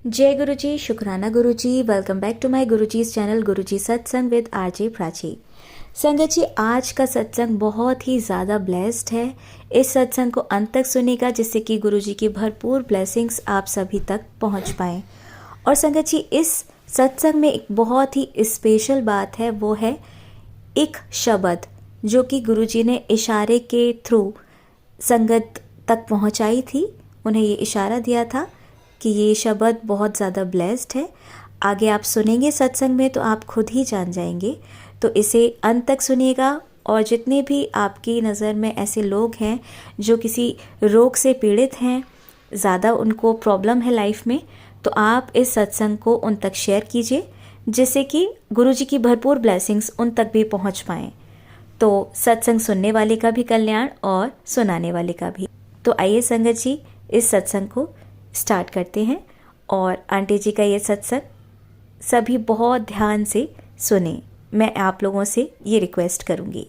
जय गुरु जी, शुक्राना Guru ji. Welcome back to my Guruji's channel Guruji Satsang with RJ Prachi. संगत जी, आज का सत्संग बहुत ही ज़्यादा ब्लेस्ड है। इस सत्संग को अंत तक सुनेगा जिससे कि गुरुजी की भरपूर ब्लेसिंग्स आप सभी तक पहुंच पाएँ। और संगत जी, इस सत्संग में एक बहुत ही स्पेशल बात है, वो है एक शब्द जो कि गुरुजी ने इशारे के थ्रू संगत तक पहुंचाई थी। उन्हें ये इशारा दिया था कि ये शब्द बहुत ज़्यादा ब्लेस्ड है। आगे आप सुनेंगे सत्संग में तो आप खुद ही जान जाएंगे। तो इसे अंत तक सुनिएगा। और जितने भी आपकी नज़र में ऐसे लोग हैं जो किसी रोग से पीड़ित हैं, ज़्यादा उनको प्रॉब्लम है लाइफ में, तो आप इस सत्संग को उन तक शेयर कीजिए जिससे कि गुरुजी की भरपूर ब्लेसिंग्स उन तक भी पहुंच पाएँ। तो सत्संग सुनने वाले का भी कल्याण और सुनाने वाले का भी। तो आइए संगत जी, इस सत्संग को स्टार्ट करते हैं। और आंटी जी का ये सत्संग सभी बहुत ध्यान से सुने, मैं आप लोगों से ये रिक्वेस्ट करूँगी।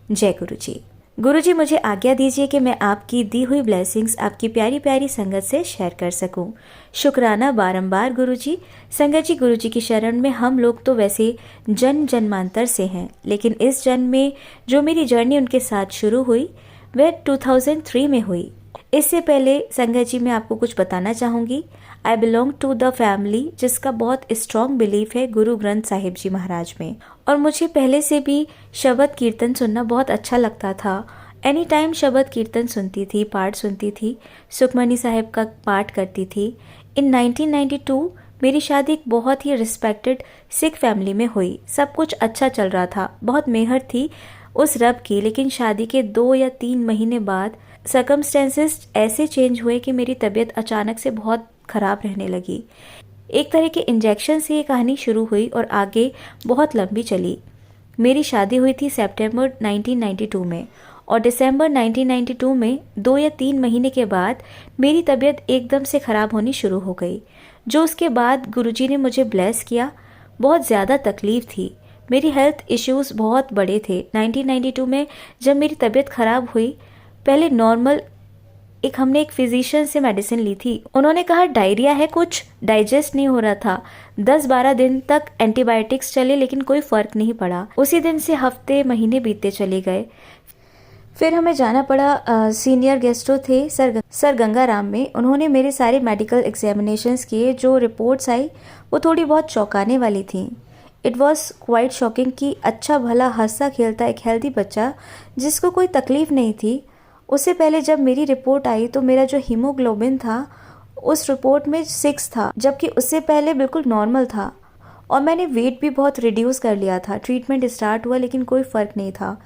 जय गुरु जी। गुरु जी, मुझे आज्ञा दीजिए कि मैं आपकी दी हुई ब्लेसिंग्स आपकी प्यारी प्यारी संगत से शेयर कर सकूं। शुक्राना बारंबार गुरु जी। संगत जी, गुरु जी की शरण में हम लोग तो वैसे जन्मांतर से हैं, लेकिन इस जन्म में जो मेरी जर्नी उनके साथ शुरू हुई वह 2003 में हुई। इससे पहले संगत जी मैं आपको कुछ बताना चाहूँगी। I belong to the family जिसका बहुत स्ट्रॉन्ग बिलीफ है गुरु ग्रंथ साहिब जी महाराज में। और मुझे पहले से भी शब्द कीर्तन सुनना बहुत अच्छा लगता था। एनी टाइम शब्द कीर्तन सुनती थी, पाठ सुनती थी, सुखमनी साहिब का पाठ करती थी। इन 1992 मेरी शादी एक बहुत ही रिस्पेक्टेड सिख फैमिली में हुई। सब कुछ अच्छा चल रहा था, बहुत मेहर थी उस रब की। लेकिन शादी के 2 या 3 महीने बाद सर्कमस्टेंसेस ऐसे चेंज हुए कि मेरी तबीयत अचानक से बहुत ख़राब रहने लगी। एक तरह के इंजेक्शन से ये कहानी शुरू हुई और आगे बहुत लंबी चली। मेरी शादी हुई थी सितंबर 1992 में और दिसंबर 1992 में 2 या 3 महीने के बाद मेरी तबीयत एकदम से ख़राब होनी शुरू हो गई। जो उसके बाद गुरुजी ने मुझे ब्लेस किया। बहुत ज़्यादा तकलीफ़ थी, मेरी हेल्थ इश्यूज़ बहुत बड़े थे। 1992 में जब मेरी तबीयत ख़राब हुई, पहले नॉर्मल हमने एक फिजिशियन से मेडिसिन ली थी। उन्होंने कहा डायरिया है, कुछ डाइजेस्ट नहीं हो रहा था। 10-12 दिन तक एंटीबायोटिक्स चले लेकिन कोई फ़र्क नहीं पड़ा। उसी दिन से हफ्ते महीने बीतते चले गए। फिर हमें जाना पड़ा, सीनियर गेस्टो थे सर गंगाराम में। उन्होंने मेरे सारे मेडिकल एग्जामिनेशंस किए। जो रिपोर्ट्स आई वो थोड़ी बहुत चौंकाने वाली थी। इट वॉज क्वाइट शॉकिंग कि अच्छा भला हंसता खेलता एक हेल्दी बच्चा जिसको कोई तकलीफ़ नहीं थी, उससे पहले जब मेरी रिपोर्ट आई तो मेरा जो हीमोग्लोबिन था उस रिपोर्ट में 6 था, जबकि उससे पहले बिल्कुल नॉर्मल था। और मैंने वेट भी बहुत रिड्यूस कर लिया था। ट्रीटमेंट स्टार्ट हुआ लेकिन कोई फ़र्क नहीं था।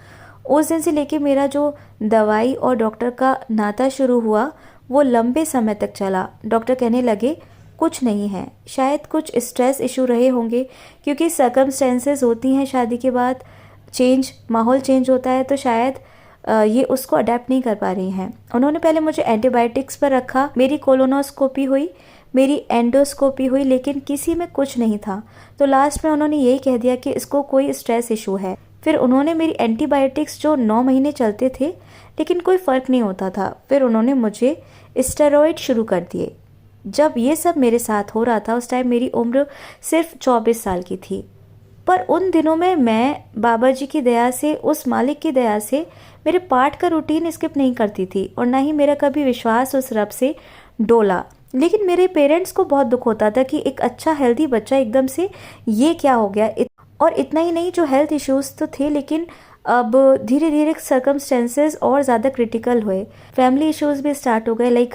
उस दिन से लेके मेरा जो दवाई और डॉक्टर का नाता शुरू हुआ वो लंबे समय तक चला। डॉक्टर कहने लगे कुछ नहीं है, शायद कुछ स्ट्रेस इशू रहे होंगे, क्योंकि सर्कमस्टेंसेस होती हैं शादी के बाद, माहौल चेंज होता है, तो शायद ये उसको अडेप्ट नहीं कर पा रही हैं। उन्होंने पहले मुझे एंटीबायोटिक्स पर रखा, मेरी कोलोनोस्कोपी हुई, मेरी एंडोस्कोपी हुई, लेकिन किसी में कुछ नहीं था। तो लास्ट में उन्होंने यही कह दिया कि इसको कोई स्ट्रेस इशू है। फिर उन्होंने मेरी एंटीबायोटिक्स जो 9 महीने चलते थे लेकिन कोई फ़र्क नहीं होता था, फिर उन्होंने मुझे स्टेरॉइड शुरू कर दिए। जब ये सब मेरे साथ हो रहा था उस टाइम मेरी उम्र सिर्फ 24 साल की थी। पर उन दिनों में मैं बाबा जी की दया से, उस मालिक की दया से मेरे पाठ का रूटीन स्किप नहीं करती थी और ना ही मेरा कभी विश्वास उस रब से डोला। लेकिन मेरे पेरेंट्स को बहुत दुख होता था कि एक अच्छा हेल्दी बच्चा एकदम से ये क्या हो गया। और इतना ही नहीं, जो हेल्थ इश्यूज तो थे लेकिन अब धीरे धीरे सर्कमस्टेंसेस और ज़्यादा क्रिटिकल हुए। फैमिली इश्यूज भी स्टार्ट हो गए, लाइक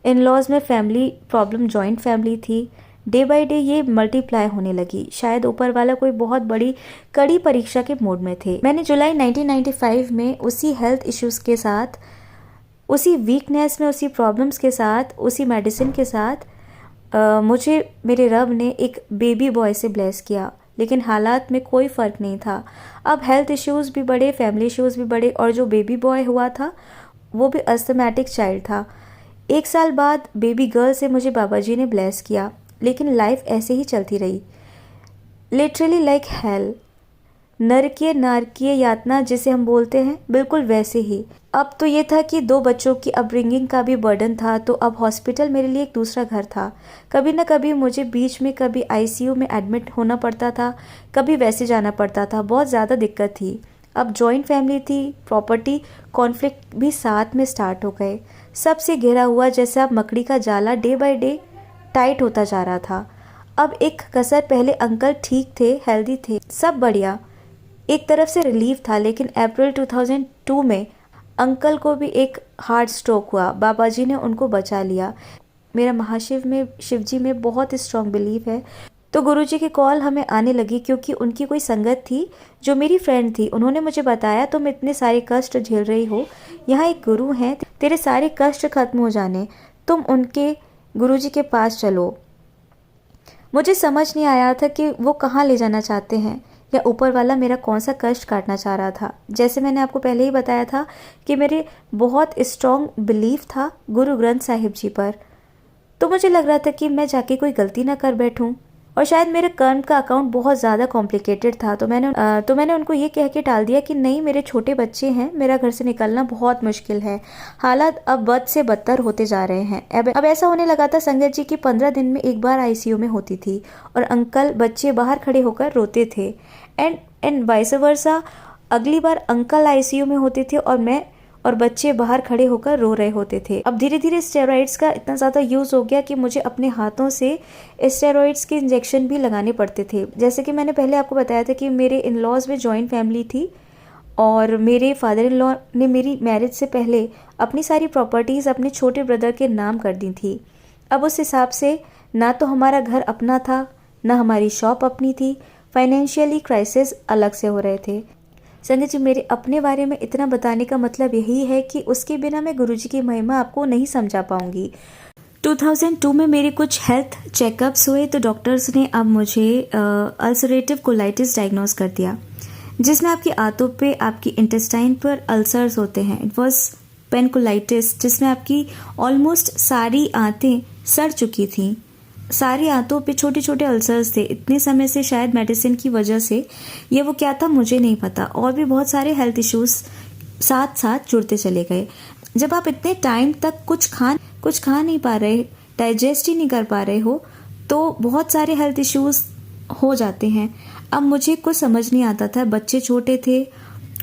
इन लॉज में फैमिली प्रॉब्लम, जॉइंट फैमिली थी। डे बाय डे ये मल्टीप्लाई होने लगी। शायद ऊपर वाला कोई बहुत बड़ी कड़ी परीक्षा के मोड में थे। मैंने जुलाई 1995 में उसी हेल्थ इश्यूज के साथ, उसी वीकनेस में, उसी प्रॉब्लम्स के साथ, उसी मेडिसिन के साथ मुझे मेरे रब ने एक बेबी बॉय से ब्लेस किया। लेकिन हालात में कोई फ़र्क नहीं था। अब हेल्थ इश्यूज़ भी बढ़े, फैमिली इश्यूज़ भी बढ़े, और जो बेबी बॉय हुआ था वो भी अस्थमैटिक चाइल्ड था। 1 साल बाद बेबी गर्ल से मुझे बाबा जी ने ब्लेस किया। लेकिन लाइफ ऐसे ही चलती रही, लिटरली लाइक हेल। नरकीय नारकीय यातना जिसे हम बोलते हैं, बिल्कुल वैसे ही। अब तो ये था कि 2 बच्चों की अपब्रिंगिंग का भी बर्डन था, तो अब हॉस्पिटल मेरे लिए एक दूसरा घर था। कभी ना कभी मुझे बीच में कभी आईसीयू में एडमिट होना पड़ता था, कभी वैसे जाना पड़ता था। बहुत ज़्यादा दिक्कत थी। अब जॉइंट फैमिली थी, प्रॉपर्टी कॉन्फ्लिक्ट भी साथ में स्टार्ट हो गए। सबसे घिरा हुआ जैसा मकड़ी का जाला डे बाय डे टाइट होता जा रहा था। अब एक कसर, पहले अंकल ठीक थे, हेल्दी थे, सब बढ़िया, एक तरफ से रिलीफ था। लेकिन अप्रैल 2002 में अंकल को भी एक हार्ट स्ट्रोक हुआ। बाबा जी ने उनको बचा लिया। मेरा महाशिव में, शिव जी में बहुत स्ट्रॉन्ग बिलीफ है। तो गुरुजी की कॉल हमें आने लगी, क्योंकि उनकी कोई संगत थी जो मेरी फ्रेंड थी। उन्होंने मुझे बताया, तुम इतने सारे कष्ट झेल रही हो, यहाँ एक गुरु हैं, तेरे सारे कष्ट खत्म हो जाने, तुम उनके गुरुजी के पास चलो। मुझे समझ नहीं आया था कि वो कहाँ ले जाना चाहते हैं, या ऊपर वाला मेरा कौन सा कष्ट काटना चाह रहा था। जैसे मैंने आपको पहले ही बताया था कि मेरे बहुत स्ट्रॉन्ग बिलीफ था गुरु ग्रंथ साहिब जी पर। तो मुझे लग रहा था कि मैं जाके कोई गलती ना कर बैठूं, और शायद मेरे कर्म का अकाउंट बहुत ज़्यादा कॉम्प्लिकेटेड था। तो मैंने उनको ये कह के टाल दिया कि नहीं, मेरे छोटे बच्चे हैं, मेरा घर से निकलना बहुत मुश्किल है, हालात अब बद से बदतर होते जा रहे हैं। अब ऐसा होने लगा था संगत जी की 15 दिन में एक बार आईसीयू में होती थी, और अंकल बच्चे बाहर खड़े होकर रोते थे, एंड वाइस वर्सा। अगली बार अंकल आईसीयू में होते थे और मैं और बच्चे बाहर खड़े होकर रो रहे होते थे। अब धीरे धीरे स्टेरॉइड्स का इतना ज़्यादा यूज़ हो गया कि मुझे अपने हाथों से स्टेरॉइड्स के इंजेक्शन भी लगाने पड़ते थे। जैसे कि मैंने पहले आपको बताया था कि मेरे इन लॉज में जॉइंट फैमिली थी, और मेरे फादर इन लॉ ने मेरी मैरिज से पहले अपनी सारी प्रॉपर्टीज़ अपने छोटे ब्रदर के नाम कर दी थी। अब उस हिसाब से ना तो हमारा घर अपना था, ना हमारी शॉप अपनी थी। फाइनेंशियली क्राइसिस अलग से हो रहे थे। संगत जी, मेरे अपने बारे में इतना बताने का मतलब यही है कि उसके बिना मैं गुरुजी की महिमा आपको नहीं समझा पाऊंगी। 2002 में मेरे कुछ हेल्थ चेकअप्स हुए, तो डॉक्टर्स ने अब मुझे अल्सरेटिव कोलाइटिस डायग्नोज कर दिया, जिसमें आपकी आंतों पे, आपकी इंटेस्टाइन पर अल्सर्स होते हैं। इट वॉज पेनकोलाइटिस, जिसमें आपकी ऑलमोस्ट सारी आंतें सड़ चुकी थी। सारी आंतों पे छोटे छोटे अल्सर्स थे इतने समय से, शायद मेडिसिन की वजह से। ये वो क्या था मुझे नहीं पता। और भी बहुत सारे हेल्थ इश्यूज साथ साथ जुड़ते चले गए। जब आप इतने टाइम तक कुछ खा नहीं पा रहे, डाइजेस्ट ही नहीं कर पा रहे हो, तो बहुत सारे हेल्थ इश्यूज हो जाते हैं। अब मुझे कुछ समझ नहीं आता था, बच्चे छोटे थे,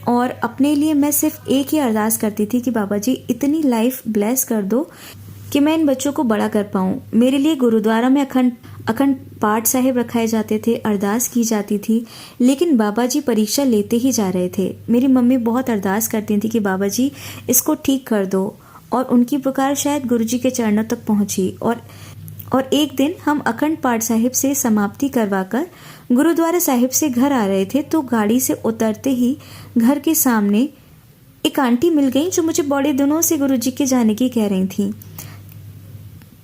और अपने लिए मैं सिर्फ एक ही अरदास करती थी कि बाबा जी इतनी लाइफ ब्लेस कर दो कि मैं इन बच्चों को बड़ा कर पाऊँ। मेरे लिए गुरुद्वारा में अखंड पाठ साहिब रखाए जाते थे, अरदास की जाती थी, लेकिन बाबा जी परीक्षा लेते ही जा रहे थे। मेरी मम्मी बहुत अरदास करती थी कि बाबा जी इसको ठीक कर दो, और उनकी पुकार शायद गुरुजी के चरणों तक पहुंची। और एक दिन हम अखंड पाठ साहिब से समाप्ति करवाकर गुरुद्वारा साहिब से घर आ रहे थे, तो गाड़ी से उतरते ही घर के सामने एक आंटी मिल गई, जो मुझे बड़े दिनों से गुरुजी के जाने की कह रही थी।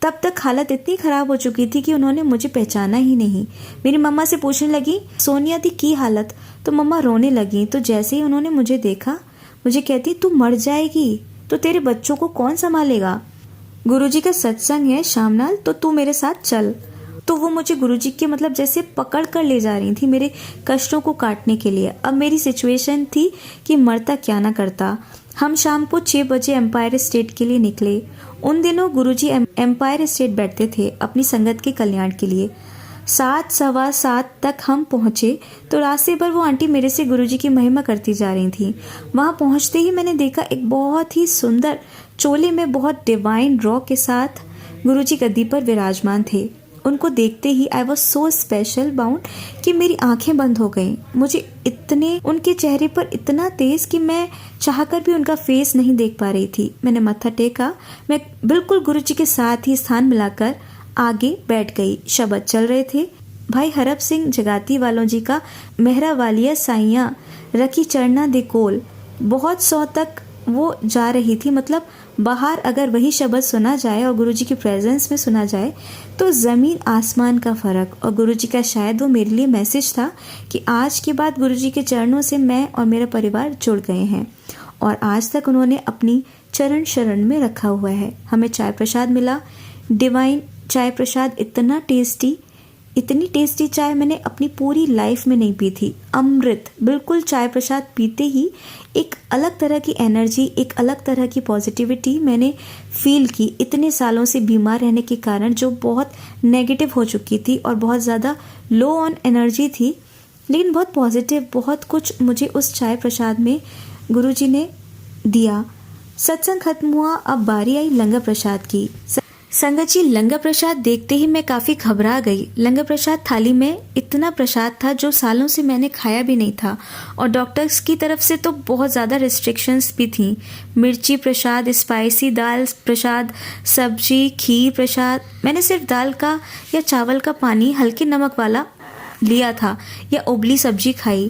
तब तक हालत इतनी खराब हो चुकी थी कि उन्होंने मुझे पहचाना ही नहीं। मेरी मम्मा से पूछने लगी, सोनिया दी की हालत, तो मम्मा रोने लगी। तो जैसे ही उन्होंने मुझे देखा, मुझे कहती, तू मर जाएगी तो तेरे बच्चों को कौन संभालेगा, गुरुजी का सत्संग है शामनाल, तो तू मेरे साथ चल। तो वो मुझे गुरुजी के मतलब जैसे पकड़ कर ले जा रही थी मेरे कष्टों को काटने के लिए। अब मेरी सिचुएशन थी कि मरता क्या ना करता। हम शाम को 6 बजे एम्पायर स्टेट के लिए निकले। उन दिनों गुरुजी एम्पायर स्टेट बैठते थे अपनी संगत के कल्याण के लिए। 7, सवा 7 तक हम पहुंचे, तो रास्ते पर वो आंटी मेरे से गुरुजी की महिमा करती जा रही थी। वहां पहुंचते ही मैंने देखा एक बहुत ही सुंदर चोले में बहुत डिवाइन रॉ के साथ गुरुजी गद्दी पर विराजमान थे। उनको देखते ही I was so spellbound कि मेरी आंखें बंद हो गईं। मुझे उनके चेहरे पर इतना तेज कि मैं चाहकर भी उनका फेस नहीं देख पा रही थी। मैंने मत्था टेका, मैं बिल्कुल गुरुजी के साथ ही स्थान मिलाकर आगे बैठ गई। शब्द चल रहे थे, भाई हरप सिंह जगाती वालों जी का मेहरा वालिया साइया रखी चरना दे कोल। बहुत सौ तक वो जा रही थी, मतलब बाहर अगर वही शब्द सुना जाए और गुरुजी की प्रेजेंस में सुना जाए तो ज़मीन आसमान का फ़र्क। और गुरुजी का शायद वो मेरे लिए मैसेज था कि आज के बाद गुरुजी के चरणों से मैं और मेरा परिवार जुड़ गए हैं, और आज तक उन्होंने अपनी चरण शरण में रखा हुआ है। हमें चाय प्रसाद मिला, डिवाइन चाय प्रसाद इतना टेस्टी इतनी टेस्टी चाय मैंने अपनी पूरी लाइफ में नहीं पी थी। अमृत, बिल्कुल चाय प्रसाद पीते ही एक अलग तरह की एनर्जी, एक अलग तरह की पॉजिटिविटी मैंने फील की। इतने सालों से बीमार रहने के कारण जो बहुत नेगेटिव हो चुकी थी और बहुत ज़्यादा लो ऑन एनर्जी थी, लेकिन बहुत पॉजिटिव, बहुत कुछ मुझे उस चाय प्रसाद में गुरुजी ने दिया। सत्संग खत्म हुआ, अब बारी आई लंगर प्रसाद की। संगत जी, लंगर प्रसाद देखते ही मैं काफ़ी घबरा गई। लंगर प्रसाद थाली में इतना प्रसाद था जो सालों से मैंने खाया भी नहीं था, और डॉक्टर्स की तरफ से तो बहुत ज़्यादा रिस्ट्रिक्शंस भी थी। मिर्ची प्रसाद, स्पाइसी दाल प्रसाद, सब्जी, खीर प्रसाद। मैंने सिर्फ दाल का या चावल का पानी हल्के नमक वाला लिया था या उबली सब्जी खाई।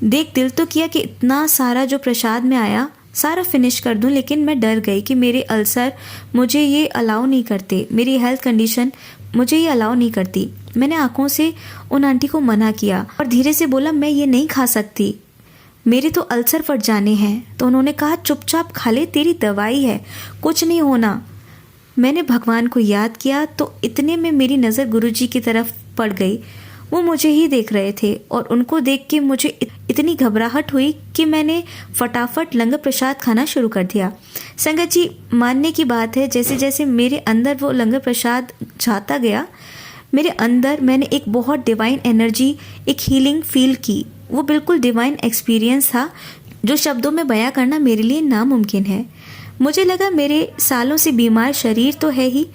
देख दिल तो किया कि इतना सारा जो प्रसाद में आया सारा फिनिश कर दूं, लेकिन मैं डर गई कि मेरे अल्सर मुझे ये अलाउ नहीं करते, मेरी हेल्थ कंडीशन मुझे ये अलाउ नहीं करती। मैंने आंखों से उन आंटी को मना किया और धीरे से बोला, मैं ये नहीं खा सकती, मेरे तो अल्सर फट जाने हैं। तो उन्होंने कहा, चुपचाप खा ले, तेरी दवाई है, कुछ नहीं होना। मैंने भगवान को याद किया तो इतने में मेरी नज़र गुरुजी की तरफ पड़ गई। वो मुझे ही देख रहे थे और उनको देख के मुझे इतनी घबराहट हुई कि मैंने फटाफट लंगर प्रसाद खाना शुरू कर दिया। संगत जी, मानने की बात है, जैसे जैसे मेरे अंदर वो लंगर प्रसाद जाता गया, मेरे अंदर मैंने एक बहुत डिवाइन एनर्जी, एक हीलिंग फील की। वो बिल्कुल डिवाइन एक्सपीरियंस था जो शब्दों में बयां करना मेरे लिए नामुमकिन है। मुझे लगा मेरे सालों से बीमार शरीर तो है ही,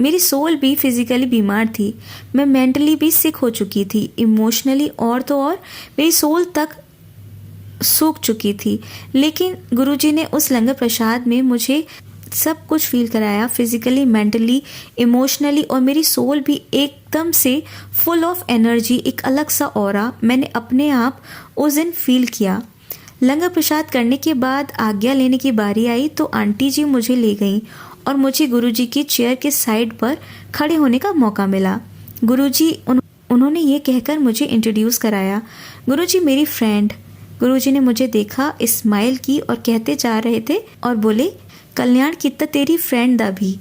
मेरी सोल भी फिजिकली बीमार थी। मैं मेंटली भी सिक हो चुकी थी, इमोशनली और तो और मेरी सोल तक सूख चुकी थी। लेकिन गुरुजी ने उस लंगर प्रसाद में मुझे सब कुछ फील कराया, फिजिकली, मेंटली, इमोशनली, और मेरी सोल भी एकदम से फुल ऑफ एनर्जी, एक अलग सा ऑरा मैंने अपने आप उस दिन फील किया। लंगर प्रसाद करने के बाद आज्ञा लेने की बारी आई तो आंटी जी मुझे ले गईं और मुझे गुरुजी की चेयर के साइड पर खड़े होने का मौका मिला। गुरुजी उन्होंने ये कहकर मुझे इंट्रोड्यूस कराया, गुरुजी मेरी फ्रेंड। गुरुजी ने मुझे देखा, स्माइल की और कहते जा रहे थे और बोले, कल्याण कितना तेरी फ्रेंड दा भी।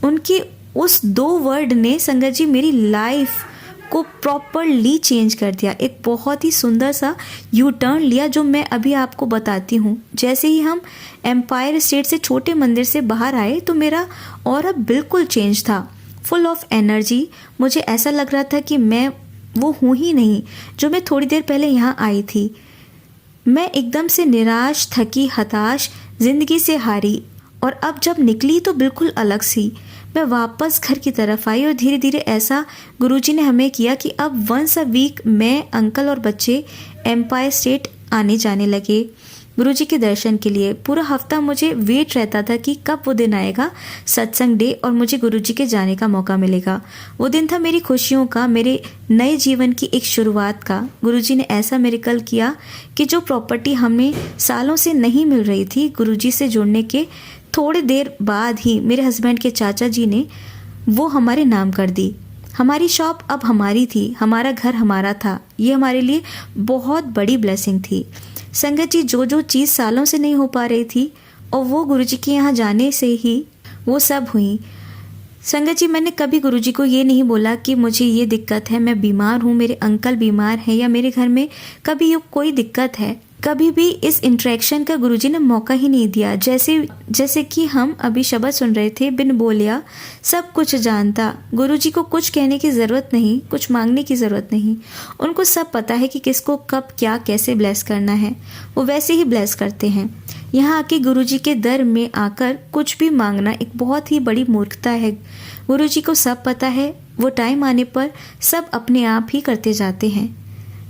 उनके उस 2 वर्ड ने संगत जी मेरी लाइफ को प्रॉपरली चेंज कर दिया। एक बहुत ही सुंदर सा यू टर्न लिया जो मैं अभी आपको बताती हूँ। जैसे ही हम एम्पायर स्टेट से छोटे मंदिर से बाहर आए तो मेरा ऑरा बिल्कुल चेंज था, फुल ऑफ एनर्जी। मुझे ऐसा लग रहा था कि मैं वो हूँ ही नहीं जो मैं थोड़ी देर पहले यहाँ आई थी। मैं एकदम से निराश, थकी, हताश, जिंदगी से हारी, और अब जब निकली तो बिल्कुल अलग सी। मैं वापस घर की तरफ आई और धीरे धीरे ऐसा गुरुजी ने हमें किया कि अब वंस अ वीक मैं, अंकल और बच्चे एम्पायर स्टेट आने जाने लगे गुरुजी के दर्शन के लिए। पूरा हफ्ता मुझे वेट रहता था कि कब वो दिन आएगा, सत्संग डे, और मुझे गुरुजी के जाने का मौका मिलेगा। वो दिन था मेरी खुशियों का, मेरे नए जीवन की एक शुरुआत का। गुरुजी ने ऐसा मिरेकल किया कि जो प्रॉपर्टी हमें सालों से नहीं मिल रही थी, गुरुजी से जुड़ने के थोड़ी देर बाद ही मेरे हस्बैंड के चाचा जी ने वो हमारे नाम कर दी। हमारी शॉप अब हमारी थी, हमारा घर हमारा था। ये हमारे लिए बहुत बड़ी ब्लेसिंग थी। संगत जी, जो जो चीज़ सालों से नहीं हो पा रही थी और वो गुरुजी के यहाँ जाने से ही वो सब हुई। संगत जी, मैंने कभी गुरुजी को ये नहीं बोला कि मुझे ये दिक्कत है, मैं बीमार हूँ, मेरे अंकल बीमार हैं, या मेरे घर में कभी ये कोई दिक्कत है। कभी भी इस इंटरेक्शन का गुरुजी ने मौका ही नहीं दिया। जैसे कि हम अभी शब्द सुन रहे थे, बिन बोलिया सब कुछ जानता। गुरुजी को कुछ कहने की ज़रूरत नहीं, कुछ मांगने की ज़रूरत नहीं। उनको सब पता है कि किसको कब क्या कैसे ब्लेस करना है, वो वैसे ही ब्लेस करते हैं। यहाँ आके गुरुजी के दर में आकर कुछ भी मांगना एक बहुत ही बड़ी मूर्खता है। गुरुजी को सब पता है, वो टाइम आने पर सब अपने आप ही करते जाते हैं।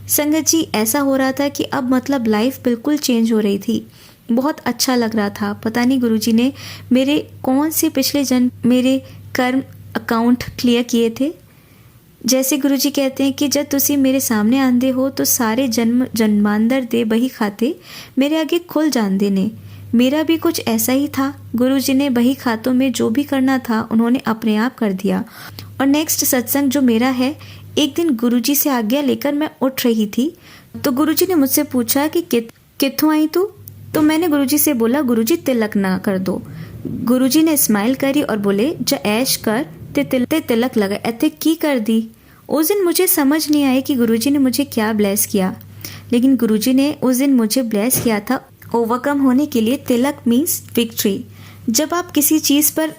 संगत जी, ऐसा हो रहा था कि अब मतलब लाइफ बिल्कुल चेंज हो रही थी। बहुत अच्छा लग रहा था। पता नहीं गुरुजी ने मेरे कौन से पिछले जन्म मेरे कर्म अकाउंट क्लियर किए थे। जैसे गुरुजी कहते हैं कि जब तुसी मेरे सामने आंदे हो तो सारे जन्मांतर दे बही खाते मेरे आगे खुल जांदे ने। मेरा भी कुछ ऐसा ही था। गुरुजी ने बही खातों में जो भी करना था उन्होंने अपने आप कर दिया। और नेक्स्ट सत्संग जो मेरा है, एक दिन गुरुजी से आज्ञा लेकर मैं उठ रही थी तो गुरुजी ने मुझसे पूछा कि कित्थों आई तू। तो मैंने गुरुजी से बोला, गुरुजी तिलक ना कर दो। गुरुजी ने स्माइल करी और बोले, जा ऐश कर ते तिलक लगा, इत्थे की कर दी। उस दिन मुझे समझ नहीं आया कि गुरुजी ने मुझे क्या ब्लेस किया, लेकिन गुरुजी ने उस दिन मुझे ब्लेस किया था ओवरकम होने के लिए। तिलक मीन्स विक्ट्री। जब आप किसी चीज़ पर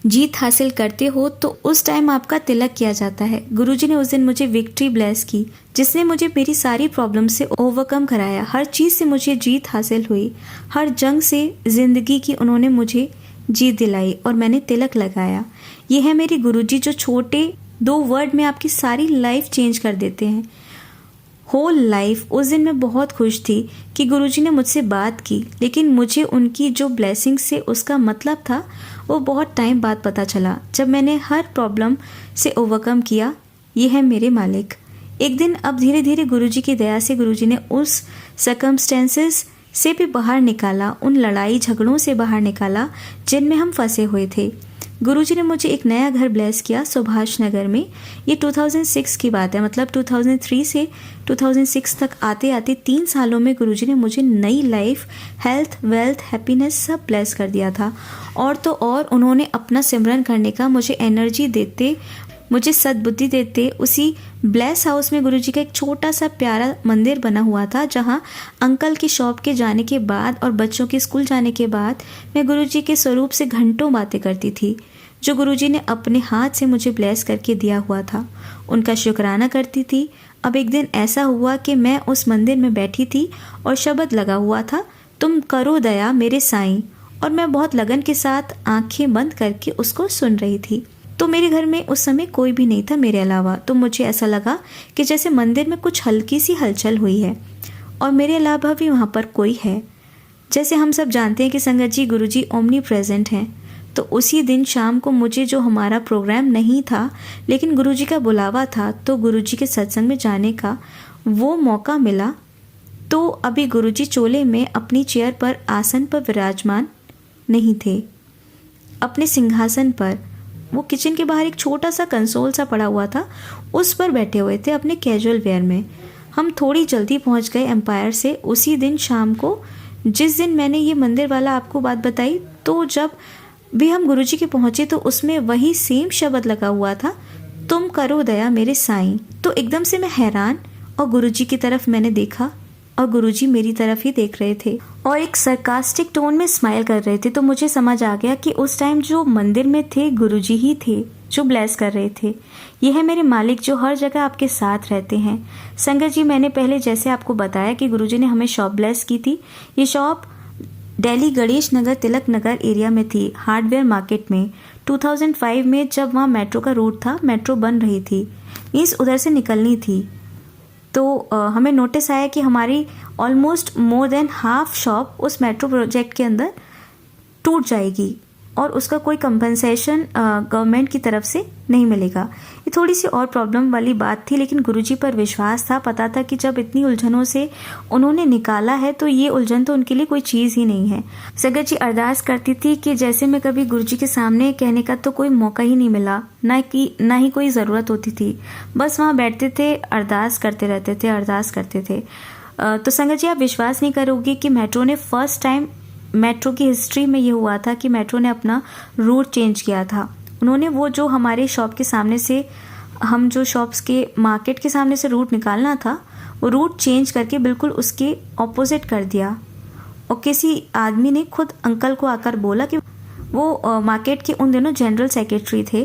जीत हासिल करते हो तो उस टाइम आपका तिलक किया जाता है। गुरुजी ने उस दिन मुझे विक्ट्री ब्लेस की, जिसने मुझे मेरी सारी प्रॉब्लम से ओवरकम कराया। हर चीज़ से मुझे जीत हासिल हुई, हर जंग से ज़िंदगी की उन्होंने मुझे जीत दिलाई और मैंने तिलक लगाया। ये है मेरे गुरुजी, जो छोटे 2 वर्ड में आपकी सारी लाइफ चेंज कर देते हैं, होल लाइफ। उस दिन मैं बहुत खुश थी कि गुरुजी ने मुझसे बात की, लेकिन मुझे उनकी जो ब्लेसिंग से उसका मतलब था वो बहुत टाइम बाद पता चला, जब मैंने हर प्रॉब्लम से ओवरकम किया। ये है मेरे मालिक। एक दिन अब धीरे धीरे गुरुजी की दया से गुरुजी ने उस सर्कमस्टेंसेस से भी बाहर निकाला, उन लड़ाई झगड़ों से बाहर निकाला जिनमें हम फंसे हुए थे। गुरुजी ने मुझे एक नया घर ब्लेस किया सुभाष नगर में। ये 2006 की बात है, मतलब 2003 से 2006 तक आते आते 3 सालों में गुरुजी ने मुझे नई लाइफ, हेल्थ, वेल्थ, हैप्पीनेस सब ब्लेस कर दिया था। और तो और उन्होंने अपना सिमरन करने का मुझे एनर्जी देते, मुझे सद्बुद्धि देते। उसी ब्लेस हाउस में गुरुजी का एक छोटा सा प्यारा मंदिर बना हुआ था, जहाँ अंकल की शॉप के जाने के बाद और बच्चों के स्कूल जाने के बाद मैं गुरुजी के स्वरूप से घंटों बातें करती थी, जो गुरुजी ने अपने हाथ से मुझे ब्लेस करके दिया हुआ था। उनका शुक्राना करती थी। अब एक दिन ऐसा हुआ कि मैं उस मंदिर में बैठी थी और शब्द लगा हुआ था, तुम करो दया मेरे साईं, और मैं बहुत लगन के साथ आंखें बंद करके उसको सुन रही थी। तो मेरे घर में उस समय कोई भी नहीं था मेरे अलावा, तो मुझे ऐसा लगा कि जैसे मंदिर में कुछ हल्की सी हलचल हुई है और मेरे अलावा भी वहाँ पर कोई है। जैसे हम सब जानते हैं कि संगत जी, गुरुजी ओमनी प्रेजेंट हैं। तो उसी दिन शाम को मुझे, जो हमारा प्रोग्राम नहीं था लेकिन गुरुजी का बुलावा था, तो गुरुजी के सत्संग में जाने का वो मौका मिला। तो अभी गुरुजी चोले में अपनी चेयर पर, आसन पर विराजमान नहीं थे, अपने सिंहासन पर। वो किचन के बाहर एक छोटा सा कंसोल सा पड़ा हुआ था, उस पर बैठे हुए थे अपने कैजुअल वेयर में। हम थोड़ी जल्दी पहुंच गए एम्पायर से उसी दिन शाम को, जिस दिन मैंने ये मंदिर वाला आपको बात बताई। तो जब भी हम गुरुजी के पहुंचे तो उसमें वही सेम शब्द लगा हुआ था, तुम करो दया मेरे साईं। तो एकदम से मैं हैरान, और गुरुजी की तरफ मैंने देखा और गुरुजी मेरी तरफ ही देख रहे थे और एक सरकास्टिक टोन में स्माइल कर रहे थे। तो मुझे समझ आ गया कि उस टाइम जो मंदिर में थे गुरुजी ही थे जो ब्लेस कर रहे थे। ये है मेरे मालिक, जो हर जगह आपके साथ रहते हैं। संगत जी, मैंने पहले जैसे आपको बताया कि गुरुजी ने हमें शॉप ब्लेस की थी। ये शॉप दिल्ली गणेश नगर, तिलक नगर एरिया में थी, हार्डवेयर मार्केट में। 2005 में जब वहाँ मेट्रो का रूट था, मेट्रो बन रही थी, मीन्स उधर से निकलनी थी, तो हमें नोटिस आया कि हमारी almost more than half shop उस मेट्रो प्रोजेक्ट के अंदर टूट जाएगी और उसका कोई कंपनसेशन गवर्नमेंट की तरफ से नहीं मिलेगा। ये थोड़ी सी और प्रॉब्लम वाली बात थी, लेकिन गुरुजी पर विश्वास था। पता था कि जब इतनी उलझनों से उन्होंने निकाला है तो ये उलझन तो उनके लिए कोई चीज़ ही नहीं है। संगत जी, अरदास करती थी कि जैसे मैं कभी गुरुजी के सामने कहने का तो कोई मौका ही नहीं मिला, ना ही कोई ज़रूरत होती थी। बस वहाँ बैठते थे, अरदास करते रहते थे, अरदास करते थे। तो संगत जी, आप विश्वास नहीं करोगे कि मेट्रो ने फर्स्ट टाइम, मेट्रो की हिस्ट्री में ये हुआ था कि मेट्रो ने अपना रूट चेंज किया था। उन्होंने वो जो हमारे शॉप के सामने से, हम जो शॉप्स के मार्केट के सामने से रूट निकालना था, वो रूट चेंज करके बिल्कुल उसके ऑपोजिट कर दिया। और किसी आदमी ने खुद अंकल को आकर बोला कि वो मार्केट के उन दिनों जनरल सेक्रेटरी थे,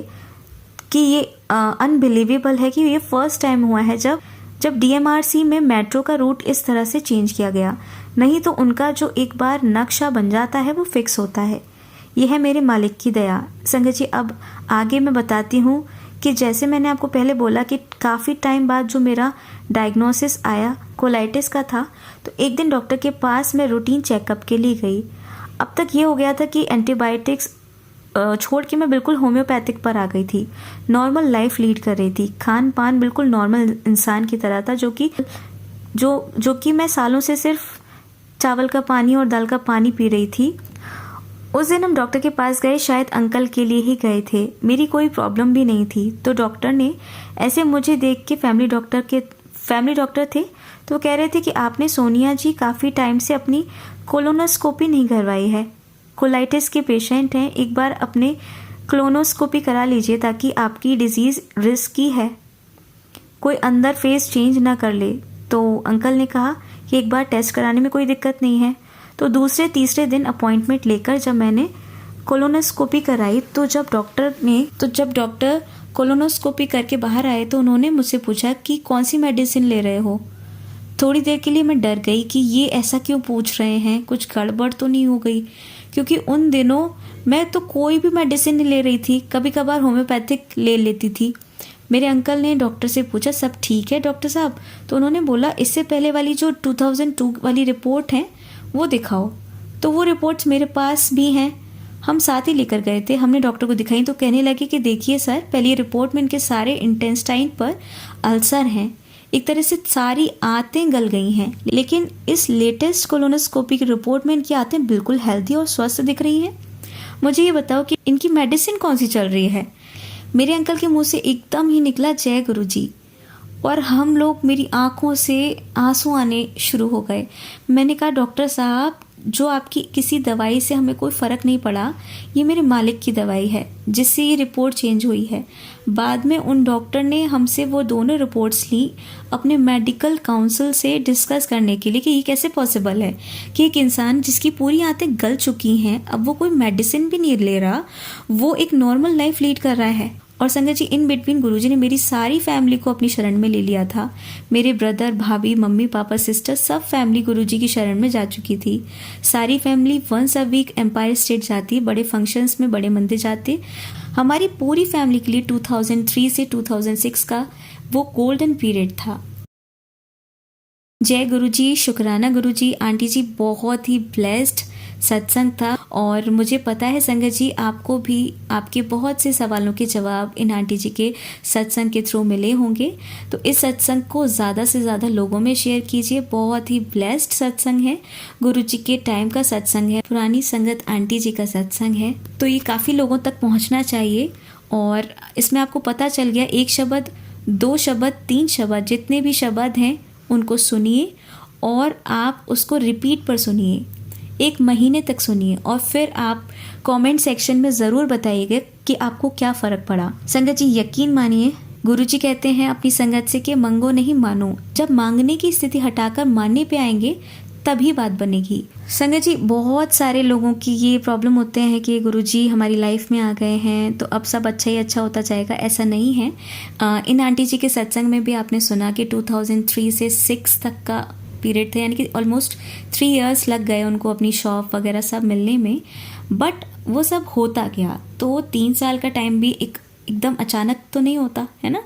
कि ये अनबिलीवेबल है कि ये फर्स्ट टाइम हुआ है जब डीएमआरसी में मेट्रो का रूट इस तरह से चेंज किया गया। नहीं तो उनका जो एक बार नक्शा बन जाता है वो फिक्स होता है। यह है मेरे मालिक की दया। संगत जी, अब आगे मैं बताती हूँ कि जैसे मैंने आपको पहले बोला कि काफ़ी टाइम बाद जो मेरा डायग्नोसिस आया कोलाइटिस का था, तो एक दिन डॉक्टर के पास मैं रूटीन चेकअप के लिए गई। अब तक ये हो गया था कि एंटीबायोटिक्स छोड़ के मैं बिल्कुल होम्योपैथिक पर आ गई थी। नॉर्मल लाइफ लीड कर रही थी, खान पान बिल्कुल नॉर्मल इंसान की तरह था, जो कि मैं सालों से सिर्फ चावल का पानी और दाल का पानी पी रही थी। उस दिन हम डॉक्टर के पास गए, शायद अंकल के लिए ही गए थे, मेरी कोई प्रॉब्लम भी नहीं थी। तो डॉक्टर ने ऐसे मुझे देख के, फैमिली डॉक्टर थे, तो कह रहे थे कि आपने सोनिया जी काफ़ी टाइम से अपनी कोलोनोस्कोपी नहीं करवाई है, कोलाइटिस के पेशेंट हैं, एक बार अपने कोलोनोस्कोपी करा लीजिए ताकि आपकी डिजीज़ रिस्की है। कोई अंदर फेस चेंज ना कर ले। तो अंकल ने कहा कि एक बार टेस्ट कराने में कोई दिक्कत नहीं है। तो दूसरे तीसरे दिन अपॉइंटमेंट लेकर जब मैंने कोलोनोस्कोपी कराई, तो जब डॉक्टर कोलोनोस्कोपी करके बाहर आए तो उन्होंने मुझसे पूछा कि कौन सी मेडिसिन ले रहे हो। थोड़ी देर के लिए मैं डर गई कि ये ऐसा क्यों पूछ रहे हैं, कुछ गड़बड़ तो नहीं हो गई, क्योंकि उन दिनों मैं तो कोई भी मेडिसिन नहीं ले रही थी, कभी कभार होम्योपैथिक ले लेती थी। मेरे अंकल ने डॉक्टर से पूछा सब ठीक है डॉक्टर साहब? तो उन्होंने बोला इससे पहले वाली जो 2002 वाली रिपोर्ट है वो दिखाओ। तो वो रिपोर्ट्स मेरे पास भी हैं, हम साथ ही लेकर गए थे। हमने डॉक्टर को दिखाई तो कहने लगे कि देखिए सर, पहली रिपोर्ट में इनके सारे इंटेस्टाइन पर अल्सर हैं, एक तरह से सारी आंतें गल गई हैं। लेकिन इस लेटेस्ट कोलोनोस्कोपी की रिपोर्ट में इनकी आंतें बिल्कुल हेल्दी और स्वस्थ दिख रही हैं। मुझे ये बताओ कि इनकी मेडिसिन कौन सी चल रही है? मेरे अंकल के मुंह से एकदम ही निकला जय गुरुजी, और हम लोग, मेरी आंखों से आंसू आने शुरू हो गए। मैंने कहा डॉक्टर साहब, जो आपकी किसी दवाई से हमें कोई फ़र्क नहीं पड़ा, ये मेरे मालिक की दवाई है जिससे ये रिपोर्ट चेंज हुई है। बाद में उन डॉक्टर ने हमसे वो दोनों रिपोर्ट्स ली अपने मेडिकल काउंसिल से डिस्कस करने के लिए कि ये कैसे पॉसिबल है कि एक इंसान जिसकी पूरी आंतें गल चुकी हैं, अब वो कोई मेडिसिन भी नहीं ले रहा, वो एक नॉर्मल लाइफ लीड कर रहा है। और संगत जी, इन बिटवीन गुरुजी ने मेरी सारी फैमिली को अपनी शरण में ले लिया था। मेरे ब्रदर, भाभी, मम्मी, पापा, सिस्टर, सब फैमिली गुरुजी की शरण में जा चुकी थी। सारी family once a week Empire State जाती, बड़े फंक्शंस में, बड़े मंदिर जाते। हमारी पूरी फैमिली के लिए 2003 से 2006 का वो गोल्डन पीरियड था। जय गुरुजी, शुक्राना गुरुजी। आंटी जी, बहुत ही ब्लेस्ड सत्संग था। और मुझे पता है संगत जी, आपको भी आपके बहुत से सवालों के जवाब इन आंटी जी के सत्संग के थ्रू मिले होंगे। तो इस सत्संग को ज़्यादा से ज़्यादा लोगों में शेयर कीजिए। बहुत ही ब्लेस्ड सत्संग है, गुरुजी के टाइम का सत्संग है, पुरानी संगत आंटी जी का सत्संग है। तो ये काफ़ी लोगों तक पहुँचना चाहिए। और इसमें आपको पता चल गया, एक शब्द, दो शब्द, तीन शब्द, जितने भी शब्द हैं उनको सुनिए और आप उसको रिपीट पर सुनिए, 1 महीने तक सुनिए, और फिर आप कमेंट सेक्शन में ज़रूर बताइएगा कि आपको क्या फ़र्क पड़ा। संगत जी, यकीन मानिए, गुरुजी कहते हैं अपनी संगत से कि मंगो नहीं मानो। जब मांगने की स्थिति हटाकर मानने पे आएंगे तभी बात बनेगी। संगत जी, बहुत सारे लोगों की ये प्रॉब्लम होते हैं कि गुरुजी हमारी लाइफ में आ गए हैं तो अब सब अच्छा ही अच्छा होता जाएगा। ऐसा नहीं है। इन आंटी जी के सत्संग में भी आपने सुना कि 2003 से 6 तक का पीरियड था, यानी कि ऑलमोस्ट 3 इयर्स लग गए उनको अपनी शॉप वगैरह सब मिलने में। बट वो सब होता गया। तो 3 साल का टाइम भी एकदम अचानक तो नहीं होता है ना।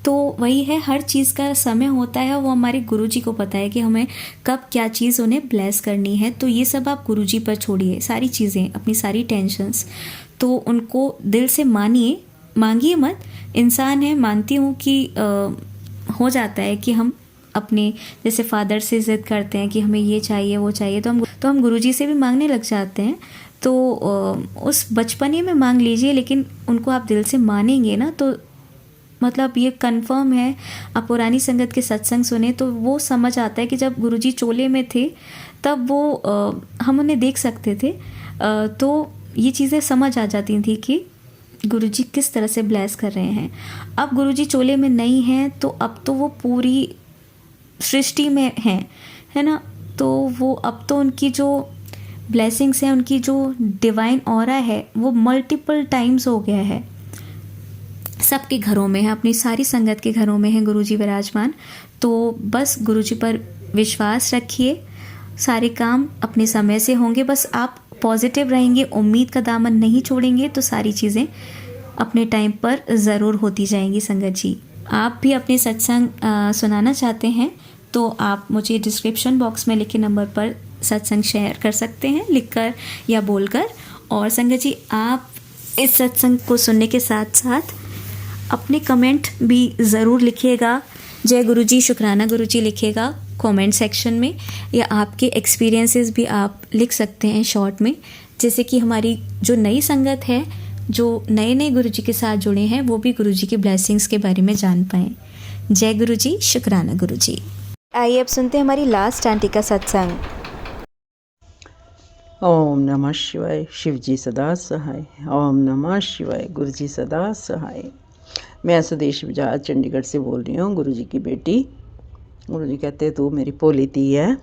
तो वही है, हर चीज़ का समय होता है। वो हमारे गुरुजी को पता है कि हमें कब क्या चीज़ उन्हें ब्लेस करनी है। तो ये सब आप गुरुजी पर छोड़िए, सारी चीज़ें, अपनी सारी टेंशन्स। तो उनको दिल से मानिए, मांगिए मत। इंसान है, मानती हूँ कि हो जाता है कि हम अपने जैसे फादर से ज़िद करते हैं कि हमें ये चाहिए वो चाहिए, तो हम गुरुजी से भी मांगने लग जाते हैं। तो उस बचपने में मांग लीजिए, लेकिन उनको आप दिल से मानेंगे ना, तो मतलब ये कंफर्म है। आप पुरानी संगत के सत्संग सुने तो वो समझ आता है कि जब गुरुजी चोले में थे तब वो हम उन्हें देख सकते थे। तो ये चीज़ें समझ आ जाती थी कि गुरुजी किस तरह से ब्लेस कर रहे हैं। अब गुरुजी चोले में नहीं हैं तो अब तो वो पूरी सृष्टि में हैं, है ना। तो वो अब तो उनकी जो ब्लेसिंग्स हैं, उनकी जो डिवाइन ऑरा है, वो मल्टीपल टाइम्स हो गया है। सबके घरों में है, अपनी सारी संगत के घरों में है गुरुजी विराजमान। तो बस गुरुजी पर विश्वास रखिए, सारे काम अपने समय से होंगे। बस आप पॉजिटिव रहेंगे, उम्मीद का दामन नहीं छोड़ेंगे, तो सारी चीज़ें अपने टाइम पर ज़रूर होती जाएंगी। संगत जी, आप भी अपने सत्संग सुनाना चाहते हैं तो आप मुझे डिस्क्रिप्शन बॉक्स में लिखे नंबर पर सत्संग शेयर कर सकते हैं, लिखकर या बोलकर। और संगत जी, आप इस सत्संग को सुनने के साथ साथ अपने कमेंट भी ज़रूर लिखिएगा। जय गुरुजी, शुक्राना गुरुजी लिखिएगा कमेंट सेक्शन में, या आपके एक्सपीरियंसेस भी आप लिख सकते हैं शॉर्ट में, जैसे कि हमारी जो नई संगत है, जो नए नए गुरुजी के साथ जुड़े हैं, वो भी गुरुजी की ब्लेसिंग्स के बारे में जान पाएँ। जय गुरुजी, शुक्राना गुरुजी। आइए अब सुनते हैं हमारी लास्ट आंटी का सत्संग। ओम नमः शिवाय। शिव जी सदा सहाय। ओम नमः शिवाय। गुरु जी सदा सहाय। मैं स्वदेश बजाज चंडीगढ़ से बोल रही हूँ, गुरु जी की बेटी। गुरु जी कहते तू मेरी भोली धी है।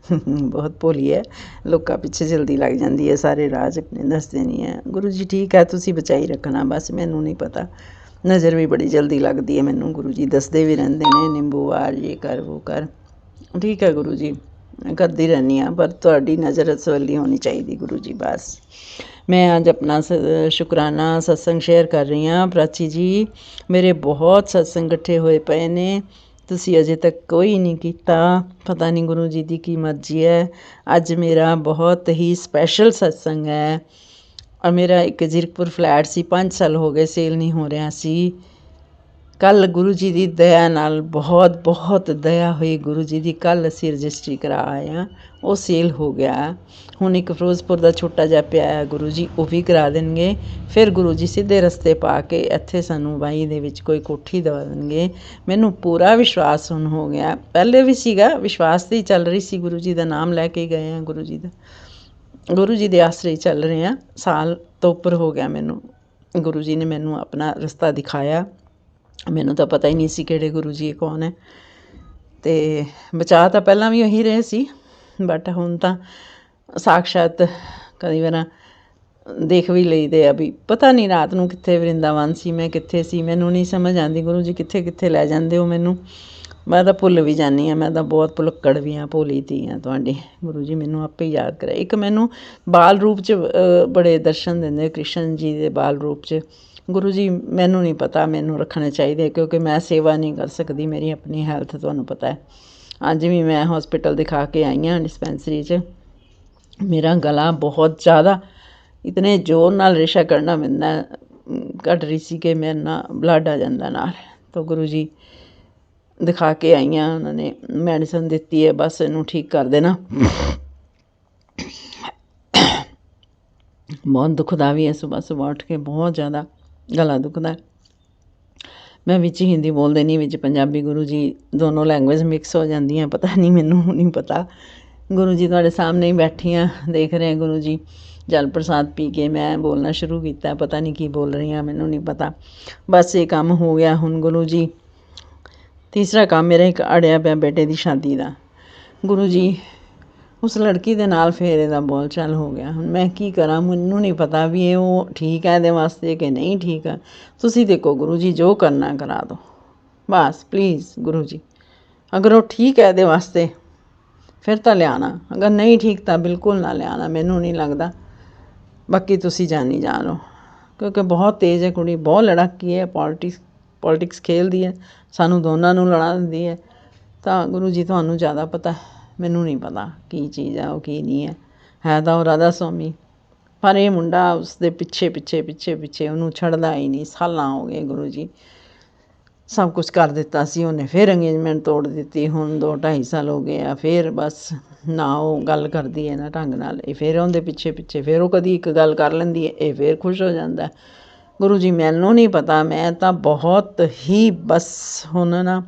बहुत भोली है, लोगों पिछे जल्दी लग जाती है, सारे राज अपने दसते नहीं है। गुरु जी ठीक है, तुसी बचाई रखना, बस मैनू नहीं पता। नज़र भी बड़ी जल्दी लगती है मैनू, गुरु जी दसते भी रहंदे ने निंबू वार ये कर वो कर। ठीक है गुरु जी, मैं करती रहनी हाँ, पर तुहाडी नज़र असवली होनी चाहिए गुरु जी। बस मैं अज अपना शुकराना सत्संग शेयर कर रही हाँ। प्राची जी, मेरे बहुत सत्संग इकट्ठे होए पे ने, तुसी अजे तक कोई नहीं कीता, पता नहीं गुरु जी की की मर्जी है। अज मेरा बहुत ही स्पैशल सत्संग है। और मेरा एक जीरकपुर फ्लैट सी 5 साल हो गए सेल नहीं हो रहा सी। कल गुरु जी की दया नाल बहुत बहुत दया हुई गुरु जी की, कल असी रजिस्ट्री करा आए हाँ, वो सेल हो गया। हुण एक फिरोजपुर का छोटा जिहा पिया है गुरु जी, वो भी करा देंगे। फिर गुरु जी सीधे रस्ते पा के इत्थे सानू बाई दे विच कोई कोठी दवा देंगे। मैनू पूरा विश्वास हुण हो गया, पहले भी सीगा विश्वास से ही चल रही सी। गुरु जी का नाम लैके गए हैं, गुरु जी का, गुरु जी के आसरे ही चल रहे हैं। साल तो उपर हो गया मैनू, गुरु जी ने मैनू अपना रस्ता दिखाया। मैनू तो पता ही नहीं सी किहड़े गुरु जी कौन है, तो बचा तो पहला भी वही रहे सी, बट हुण तां साक्षात कई बार देख भी लईदे आ भी पता नहीं रात नूं कित्थे वृंदावन सी, मैं कित्थे सी, मैनू नहीं समझ आती गुरु जी कित्थे कित्थे लै जांदे हो मैनू। मैं तो भुल भी जानी हाँ, मैं तो बहुत भुलक्कड़ भी हाँ, भोली धी हाँ तुहाडी। गुरु जी मैनू आपे ही याद करे। एक मैनू बाल रूप च बड़े दर्शन दिंदे, कृष्ण जी के बाल रूप च। गुरु जी मैनू नहीं पता, मैनू रखने चाहिए, क्योंकि मैं सेवा नहीं कर सकती, मेरी अपनी हैल्थ तुहानू पता है। अज भी मैं हॉस्पिटल दिखा के आई हाँ डिस्पैंसरी च, मेरा गला बहुत ज़्यादा इतने जोर नाल रेशा करना पैंदा, घट रही सी कि मेरे ना ब्लड आ जाता नाल। तो गुरु जी दिखा के आई हाँ, उन्होंने मैडिसन दिती है, बस इनू ठीक कर देना। बहुत दुखदा भी है, सुबह सुबह उठ के बहुत ज़्यादा गला दुखदा है। मैं विच हिंदी बोल देनी, विच पंजाबी, गुरु जी दोनों लैंग्वेज मिक्स हो जांदियां, पता नहीं, मैनू नहीं पता। गुरु जी तुहाडे सामने ही बैठी हाँ, देख रहे हैं गुरु जी जल प्रसाद पी के मैं बोलना शुरू किया, पता नहीं की बोल रही हाँ, मैनू नहीं पता। बस ये काम हो गया हुण गुरु जी। तीसरा काम मेरा एक अड़िया पिया बेटे की शादी का। गुरु जी उस लड़की दे नाल फिर इहदा बोल चाल हो गया। हुण मैं की करा, मैनू नहीं पता भी ये वो ठीक है इहदे वास्ते कि नहीं ठीक है। तुसी देखो गुरु जी, जो करना करा दो बस प्लीज़ गुरु जी। अगर वो ठीक है इहदे वास्ते फिर तो लियाना, अगर नहीं ठीक तो बिल्कुल ना लियाना, मैनू नहीं लगता। बाकी तुसी जानी जानो, क्योंकि बहुत तेज़ है कुड़ी, बहुत लड़ाकी है, पॉलिटिक्स खेलती है, सानू दोनों नूं लड़ा दिंदी है। तो गुरु जी तुहानू ज़्यादा पता है, मैनू नहीं पता की चीज़ है वो की नहीं है तो वो राधा स्वामी। पर यह मुंडा उसके पिछे पिछे पिछे पिछे उन्होंने छड़दा ही नहीं। साल हो गए गुरु जी, सब कुछ कर दिता सी उन्हें, फिर अंगेजमेंट तोड़ दी। हुण 2-2.5 साल हो गए आ, फिर बस ना वो गल करदी है ना ढंग नाल, फिर उहदे पिछे पिछे फिर वो कदी एक गल कर लैंदी है, ये फिर खुश हो जाता है। गुरु जी मैनू नहीं पता, मैं तो बहुत ही बस हुण ना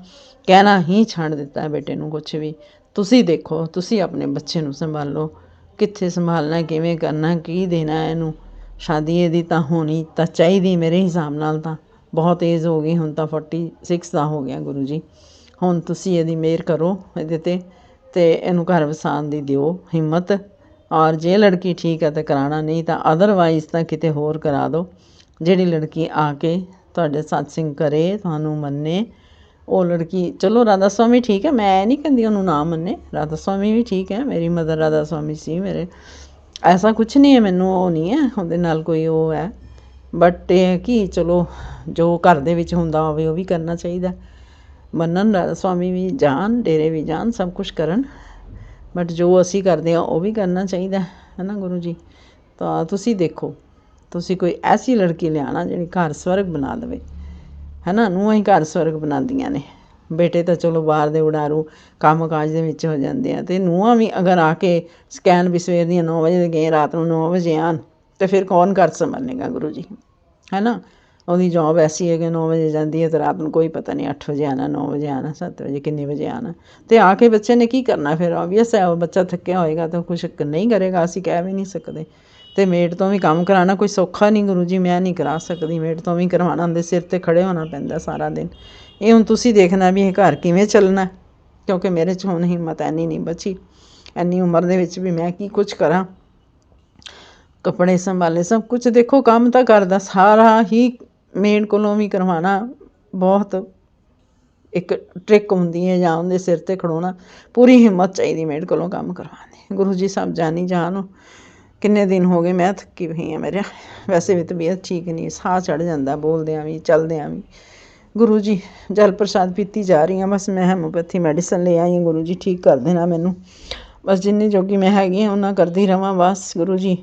कहना ही छड्ड दिता है बेटे नूं। कुछ भी तुसी देखो, तुसी अपने बच्चे नूं संभालो, कित्थे संभालना, किवें करना, की देना इहनूं। शादी इहदी तां होनी तां चाहीदी मेरे हिसाब नाल तां, बहुत एज हो गई हुण तां 46 का हो गया गुरु जी। हुण तुसी इहदी मेहर करो इहदे ते इहनूं घर वसाउण दी दिओ हिम्मत। और जे लड़की ठीक है तो कराना, नहीं तो अदरवाइज़ तो किते होर करा दो। जिहड़ी लड़की आके तुहाडे सत्संग करे, तुहानूं मन्ने, वो लड़की चलो राधा स्वामी ठीक है, मैं नहीं कहती उन्होंने ना मन्ने, राधा स्वामी भी ठीक है, मेरी मदर राधा स्वामी सी मेरे, ऐसा कुछ नहीं है, मैनू वो नहीं है उहदे नाल कोई वो है। बट ये है कि चलो जो घर दे विच हुंदा होवे वो भी करना चाहिए। मन्नन राधा स्वामी भी जान, डेरे भी जान, सब कुछ करन, बट जो असी करते हैं वो भी करना चाहिए है ना गुरु जी। तो तुसी देखो, तुसी कोई ऐसी लड़की लियाना जिहड़ी घर स्वर्ग बना देवे, है ना। नूंहां ही घर स्वर्ग बनादियां ने, बेटे तो चलो बाहर दे उडारू काम काज दे विच हो जाते हैं, तो नूंहां भी अगर आके स्कैन भी सवेर दियां 9 बजे गए रात को 9 बजे आन, तो फिर कौन घर संभालेगा गुरु जी, है ना। ਉਹਦੀ जॉब ऐसी है कि 9 बजे जाती है तो रात को कोई पता नहीं 8 बजे आना, 9 बजे आना, 7 बजे किन्ने बजे आना, तो आके बच्चे ने की करना। फिर ऑबवियस है वो बच्चा थक्या होएगा तो कुछ नहीं करेगा, असी कह भी नहीं सकते। ਤੇ ਮੇਡ ਤੋਂ ਵੀ ਕੰਮ ਕਰਾਉਣਾ ਕੋਈ ਸੌਖਾ ਨਹੀਂ ਗੁਰੂ ਜੀ, ਮੈਂ ਨਹੀਂ ਕਰਾ ਸਕਦੀ, ਮੇਡ ਤੋਂ ਵੀ ਕਰਵਾਉਣਾ ਹੁੰਦੇ, ਸਿਰ ਤੇ ਖੜੇ ਹੋਣਾ ਪੈਂਦਾ ਸਾਰਾ ਦਿਨ। ਇਹ ਹੁਣ ਤੁਸੀਂ ਦੇਖਣਾ ਵੀ ਇਹ ਘਰ ਕਿਵੇਂ ਚੱਲਣਾ, ਕਿਉਂਕਿ ਮੇਰੇ 'ਚ ਹੁਣ ਹਿੰਮਤ ਐਨੀ ਨਹੀਂ ਬਚੀ, ਇੰਨੀ ਉਮਰ ਦੇ ਵਿੱਚ ਵੀ ਮੈਂ ਕੀ ਕੁਝ ਕਰਾਂ। ਕੱਪੜੇ ਸੰਭਾਲੇ, ਸਭ ਕੁਝ ਦੇਖੋ, ਕੰਮ ਤਾਂ ਕਰਦਾ ਸਾਰਾ ਹੀ ਮੇਡ ਕੋਲੋਂ ਵੀ ਕਰਵਾਉਣਾ ਬਹੁਤ ਇੱਕ ਟ੍ਰਿਕ ਹੁੰਦੀ ਹੈ, ਜਾਂ ਉਹਦੇ ਸਿਰ ਤੇ ਖੜੋਣਾ, ਪੂਰੀ ਹਿੰਮਤ ਚਾਹੀਦੀ ਮੇਡ ਕੋਲੋਂ ਕੰਮ ਕਰਵਾਉਣ ਦੀ। ਗੁਰੂ ਜੀ ਸਭ ਜਾਣੀ ਜਾਣ। ਕਿੰਨੇ ਦਿਨ ਹੋ ਗਏ ਮੈਂ ਥੱਕੀ ਪਈ ਹਾਂ, ਮੇਰੇ ਵੈਸੇ ਵੀ ਤਬੀਅਤ ਠੀਕ ਨਹੀਂ, ਸਾਹ ਚੜ੍ਹ ਜਾਂਦਾ ਬੋਲਦਿਆਂ ਵੀ ਚਲਦਿਆਂ ਵੀ। ਗੁਰੂ ਜੀ ਜਲ ਪ੍ਰਸ਼ਾਦ ਪੀਤੀ ਜਾ ਰਹੀ ਹਾਂ, ਬਸ ਮੈਂ ਹੈਮੋਪੈਥੀ ਮੈਡੀਸਨ ਲੈ ਆਈ ਹਾਂ, ਗੁਰੂ ਜੀ ਠੀਕ ਕਰ ਦੇਣਾ ਮੈਨੂੰ, ਬਸ ਜਿੰਨੀ ਜੋਗੀ ਮੈਂ ਹੈਗੀ ਹਾਂ ਉਹਨਾਂ ਕਰਦੀ ਰਹਾਂ ਬਸ। ਗੁਰੂ ਜੀ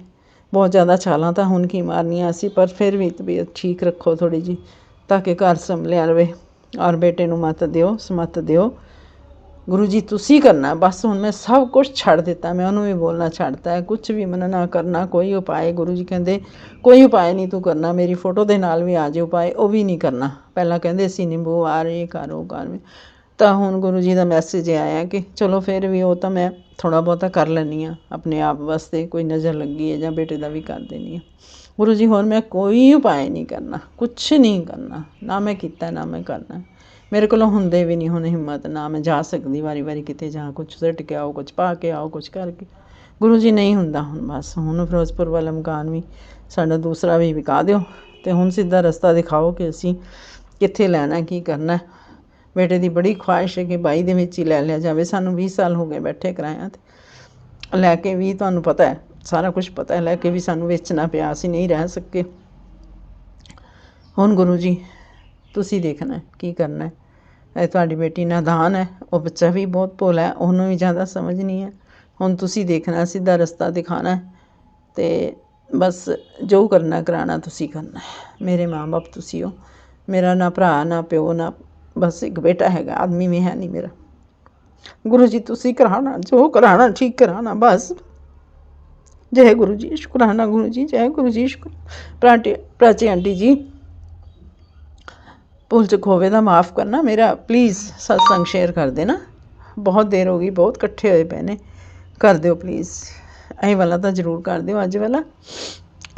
ਬਹੁਤ ਜ਼ਿਆਦਾ ਛਾਲਾਂ ਤਾਂ ਹੁਣ ਕੀ ਮਾਰਨੀਆਂ ਅਸੀਂ, ਪਰ ਫਿਰ ਵੀ ਤਬੀਅਤ ਠੀਕ ਰੱਖੋ ਥੋੜ੍ਹੀ ਜਿਹੀ, ਤਾਂ ਕਿ ਘਰ ਸੰਭਲਿਆ ਰਵੇ। ਔਰ ਬੇਟੇ ਨੂੰ ਮੱਤ ਦਿਓ, ਸਮੱਤ ਦਿਓ। ਗੁਰੂ ਜੀ ਤੁਸੀਂ ਕਰਨਾ ਬਸ। ਹੁਣ ਮੈਂ ਸਭ ਕੁਛ ਛੱਡ ਦਿੱਤਾ, ਮੈਂ ਉਹਨੂੰ ਵੀ ਬੋਲਣਾ ਛੱਡਤਾ ਹੈ, ਕੁਛ ਵੀ ਮਨ ਨਾ ਕਰਨਾ, ਕੋਈ ਉਪਾਏ। ਗੁਰੂ ਜੀ ਕਹਿੰਦੇ ਕੋਈ ਉਪਾਏ ਨਹੀਂ ਤੂੰ ਕਰਨਾ, ਮੇਰੀ ਫੋਟੋ ਦੇ ਨਾਲ ਵੀ ਆ ਜਾਏ ਉਪਾਏ, ਉਹ ਵੀ ਨਹੀਂ ਕਰਨਾ। ਪਹਿਲਾਂ ਕਹਿੰਦੇ ਸੀ ਨਿੰਬੂ ਆ ਰਹੇ ਕਰ, ਉਹ ਕਰ, ਤਾਂ ਹੁਣ ਗੁਰੂ ਜੀ ਦਾ ਮੈਸੇਜ ਆਇਆ ਕਿ ਚਲੋ ਫਿਰ ਵੀ ਉਹ ਤਾਂ ਮੈਂ ਥੋੜ੍ਹਾ ਬਹੁਤਾ ਕਰ ਲੈਂਦੀ ਹਾਂ ਆਪਣੇ ਆਪ ਵਾਸਤੇ, ਕੋਈ ਨਜ਼ਰ ਲੱਗੀ ਹੈ ਜਾਂ ਬੇਟੇ ਦਾ ਵੀ ਕਰ ਦਿੰਦੀ ਹਾਂ। ਗੁਰੂ ਜੀ ਹੁਣ ਮੈਂ ਕੋਈ ਉਪਾਏ ਨਹੀਂ ਕਰਨਾ, ਕੁਛ ਨਹੀਂ ਕਰਨਾ, ਨਾ ਮੈਂ ਕੀਤਾ ਨਾ ਮੈਂ ਕਰਨਾ, ਮੇਰੇ ਕੋਲੋਂ ਹੁੰਦੇ ਵੀ ਨਹੀਂ ਹੁਣ ਹਿੰਮਤ, ਨਾ ਮੈਂ ਜਾ ਸਕਦੀ ਵਾਰੀ ਕਿਤੇ, ਜਾਂ ਕੁਛ ਸੁੱਟ ਕੇ ਆਓ, ਕੁਛ ਪਾ ਕੇ ਆਓ, ਕੁਛ ਕਰਕੇ। ਗੁਰੂ ਜੀ ਨਹੀਂ ਹੁੰਦਾ ਹੁਣ ਬਸ। ਹੁਣ ਫਿਰੋਜ਼ਪੁਰ ਵਾਲਾ ਮਕਾਨ ਵੀ ਸਾਡਾ ਦੂਸਰਾ ਵੀ ਵਿਕਾ ਦਿਓ, ਅਤੇ ਹੁਣ ਸਿੱਧਾ ਰਸਤਾ ਦਿਖਾਓ ਕਿ ਅਸੀਂ ਕਿੱਥੇ ਲੈਣਾ, ਕੀ ਕਰਨਾ। ਬੇਟੇ ਦੀ ਬੜੀ ਖੁਆਇਸ਼ ਹੈ ਕਿ 22 ਦੇ ਵਿੱਚ ਹੀ ਲੈ ਲਿਆ ਜਾਵੇ। ਸਾਨੂੰ 20 ਸਾਲ ਹੋ ਗਏ ਬੈਠੇ ਕਿਰਾਇਆਂ 'ਤੇ, ਲੈ ਕੇ ਵੀ ਤੁਹਾਨੂੰ ਪਤਾ ਹੈ ਸਾਰਾ ਕੁਛ ਪਤਾ ਹੈ, ਲੈ ਕੇ ਵੀ ਸਾਨੂੰ ਵੇਚਣਾ ਪਿਆ, ਅਸੀਂ ਨਹੀਂ ਰਹਿ ਸਕੇ। ਹੁਣ ਗੁਰੂ ਜੀ ਤੁਸੀਂ ਦੇਖਣਾ ਕੀ ਕਰਨਾ। ਇਹ ਤੁਹਾਡੀ ਬੇਟੀ ਨਾਦਾਨ ਹੈ, ਉਹ ਬੱਚਾ ਵੀ ਬਹੁਤ ਭੋਲਾ ਹੈ, ਉਹਨੂੰ ਵੀ ਜ਼ਿਆਦਾ ਸਮਝ ਨਹੀਂ ਹੈ। ਹੁਣ ਤੁਸੀਂ ਦੇਖਣਾ, ਸਿੱਧਾ ਰਸਤਾ ਦਿਖਾਉਣਾ, ਅਤੇ ਬਸ ਜੋ ਕਰਨਾ ਕਰਾਉਣਾ ਤੁਸੀਂ ਕਰਨਾ। ਮੇਰੇ ਮਾਂ ਬਾਪ ਤੁਸੀਂ ਹੋ, ਮੇਰਾ ਨਾ ਭਰਾ ਨਾ ਪਿਓ ਨਾ, ਬਸ ਇੱਕ ਬੇਟਾ ਹੈਗਾ, ਆਦਮੀ ਵੀ ਹੈ ਨਹੀਂ ਮੇਰਾ। ਗੁਰੂ ਜੀ ਤੁਸੀਂ ਕਰਾਉਣਾ, ਜੋ ਕਰਾਉਣਾ ਠੀਕ ਕਰਾਉਣਾ ਬਸ। ਜੈ ਗੁਰੂ ਜੀ, ਸ਼ੁਕਰਾਨਾ ਗੁਰੂ ਜੀ, ਜੈ ਗੁਰੂ ਜੀ, ਸ਼ੁਕਰ। ਪ੍ਰਾਚੀ ਆਂਟੀ ਜੀ ਭੁੱਲ ਚੁੱਕ ਹੋਵੇ ਤਾਂ ਮਾफ़ ਕਰਨਾ ਮੇਰਾ, ਪਲੀਜ਼ ਸਤਸੰਗ ਸ਼ੇਅਰ ਕਰ ਦੇਣਾ, ਬਹੁਤ ਦੇਰ ਹੋ ਗਈ, ਬਹੁਤ ਇਕੱਠੇ ਹੋਏ ਪਏ ਨੇ, ਕਰ ਦਿਓ ਪਲੀਜ਼। ਇਹ ਵਾਲਾ ਤਾਂ ਜ਼ਰੂਰ ਕਰ ਦਿਓ, ਅੱਜ ਵਾਲਾ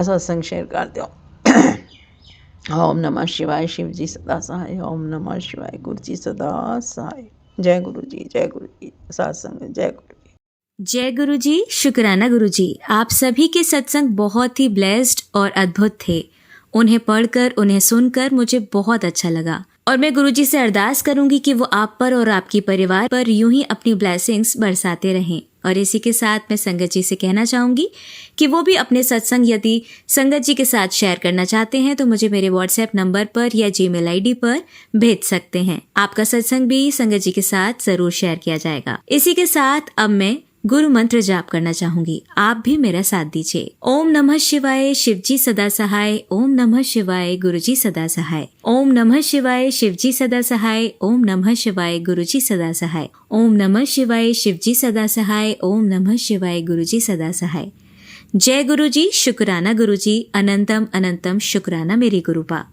ਸਤਸੰਗ ਸ਼ੇਅਰ ਕਰ ਦਿਓ। ਓਮ ਨਮः शिवाय, शिव जी सदा सहाय। ओम नमः शिवाय, गुरु जी सदा सहाय। जय गुरु जी, जय गुरु जी, सत्संग, जय गुरु जी। जय गुरु जी, शुक्राना गुरु जी। आप सभी के सत्संग बहुत ही ब्लेस्ड और अद्भुत थे। उन्हें पढ़कर, उन्हें सुनकर मुझे बहुत अच्छा लगा, और मैं गुरु जी से अरदास करूंगी कि वो आप पर और आपके परिवार पर यूं ही अपनी ब्लेसिंग्स बरसाते रहें। और इसी के साथ मैं संगत जी से कहना चाहूंगी कि वो भी अपने सत्संग यदि संगत जी के साथ शेयर करना चाहते हैं तो मुझे मेरे व्हाट्सएप नंबर पर या जीमेल आईडी पर भेज सकते हैं। आपका सत्संग भी संगत जी के साथ जरूर शेयर किया जाएगा। इसी के साथ अब मैं गुरु मंत्र जाप करना चाहूंगी, आप भी मेरा साथ दीजिए। ओम नमः शिवाय, शिव जी सदा सहाय। ओम नमः शिवाय, गुरु जी सदा सहाय। ओम नमः शिवाय, शिव जी सदा सहाय। ओम नमः शिवाय, गुरु जी सदा सहाय। ओम नमः शिवाय, शिव जी सदा सहाय। ओम नमः शिवाय, गुरु जी सदा सहाय। जय गुरु जी, शुक्राना गुरु जी, अनंतम अनंतम शुक्राना मेरी गुरुपा।